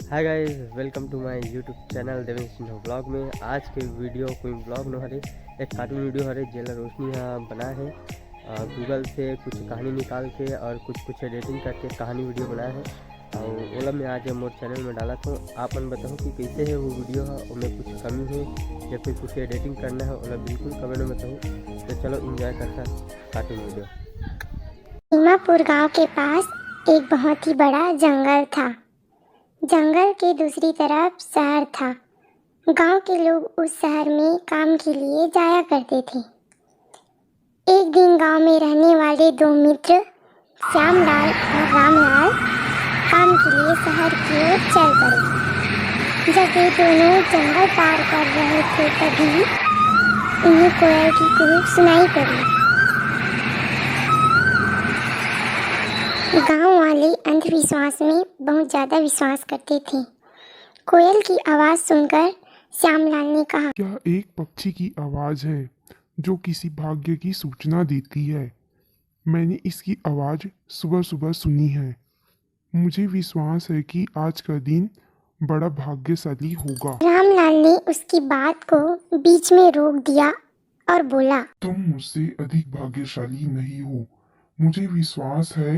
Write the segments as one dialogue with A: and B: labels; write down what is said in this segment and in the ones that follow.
A: Hi guys, welcome to my YouTube channel Devendra Sinha blog में। आज के वीडियो कोई ब्लॉग न हरे, एक कार्टून वीडियो हरे जेला रोशनी बना है। गूगल से कुछ कहानी निकाल के और कुछ एडिटिंग करके कहानी वीडियो बनाया है और ओला में आज मोर चैनल में डाला। तो आप मन बताओ कि कैसे है वो वीडियो है, उसमें कुछ कमी है या फिर कुछ एडिटिंग करना है, ओला बिल्कुल कमेंट में बताओ। तो चलो इंजॉय करता कार्टून वीडियो।
B: सीमापुर गांव के पास एक बहुत ही बड़ा जंगल था। जंगल के दूसरी तरफ शहर था। गांव के लोग उस शहर में काम के लिए जाया करते थे। एक दिन गांव में रहने वाले दो मित्र श्यामलाल और रामलाल काम के लिए शहर की ओर चल पड़े। जब वे दोनों जंगल पार कर रहे थे तभी उन्हें कोयल की कूक सुनाई पड़ी। गांव वाले अंधविश्वास में बहुत ज़्यादा विश्वास करते थे। कोयल की आवाज़ सुनकर श्यामलाल ने कहा,
C: यह एक पक्षी की आवाज़ है जो किसी भाग्य की सूचना देती है। मैंने इसकी आवाज़ सुबह सुबह सुनी है। मुझे विश्वास है कि आज का दिन बड़ा भाग्यशाली होगा।
B: रामलाल ने उसकी बात को बीच में रोक दिया और बोला,
C: तुम मुझसे अधिक भाग्यशाली नहीं हो। मुझे विश्वास है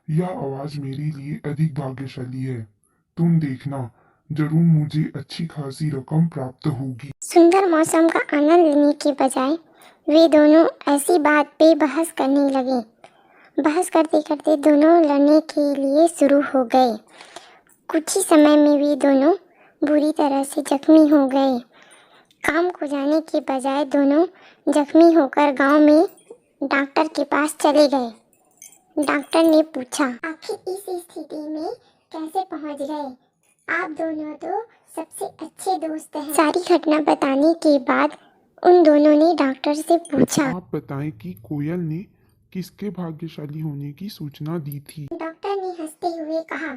C: यह आवाज़ मेरे लिए अधिक भाग्यशाली है। तुम देखना, जरूर मुझे अच्छी खासी रकम प्राप्त होगी।
B: सुंदर मौसम का आनंद लेने के बजाय वे दोनों ऐसी बात पे बहस करने लगे। बहस करते करते दोनों लड़ने के लिए शुरू हो गए। कुछ ही समय में वे दोनों बुरी तरह से जख्मी हो गए। काम को जाने के बजाय दोनों जख्मी होकर गांव में डॉक्टर के पास चले गए। डॉक्टर ने पूछा, आखिर इस स्थिति में कैसे पहुंच गए? आप दोनों तो सबसे अच्छे दोस्त हैं। सारी घटना बताने के बाद उन दोनों ने डॉक्टर से पूछा,
C: आप बताएं कि कोयल ने किसके भाग्यशाली होने की सूचना दी थी?
B: डॉक्टर ने हंसते हुए कहा,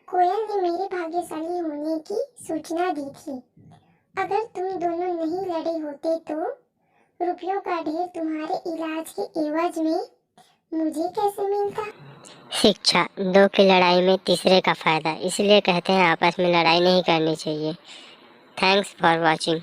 B: कोयल ने मेरे भाग्यशाली होने की सूचना दी थी। अगर तुम दोनों नहीं लड़े होते तो रुपयों का ढेर तुम्हारे इलाज के एवज में मुझे कैसे मिलता?
D: शिक्षा, दो की लड़ाई में तीसरे का फायदा, इसलिए कहते हैं आपस में लड़ाई नहीं करनी चाहिए। Thanks for watching.